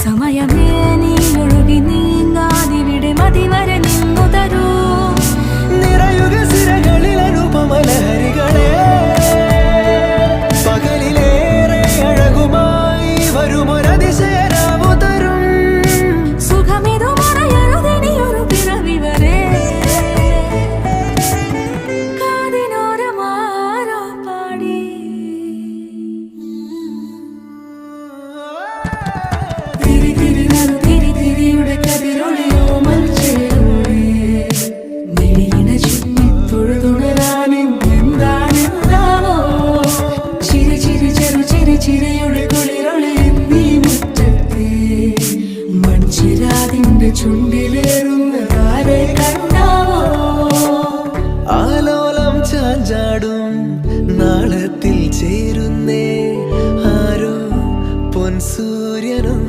സമയമേ നീ ഒഴുകി നീങ്ങാതിവിടെ മതിവരെ നിന്നു തരൂ. നിറയുക സിരകളിൽ അനുപമലഹരികളെ, പകലിലേറെ അഴകുമായി വരുമൊരതിശയരാവു തരും. സുഖമിതു മറയരുതിനിയൊരു പിറവി വരെ. കാതിനോരമാരോ പാടി തിരി തിരി നറു തിരി തിരിയുടെ കതിരൊളിയോ മൽച്ചേരുളേ. മിഴിയിണ ചുറ്റി തൊഴുതുണരാനും എന്താണെന്താവോ. ചിരി ചിരി ചെറു ചിരി ചിരിയുടെ കുളിരൊളി നീ മുറ്റത്തെ മൺചിരാതിന്റെ ചുണ്ടിലേറുന്നതാരെ കണ്ടാവോ. ആലോലം ചാഞ്ചാടും നാളത്തിൽ ചേരുന്നേ ആരോ പൊൻസൂര്യനും.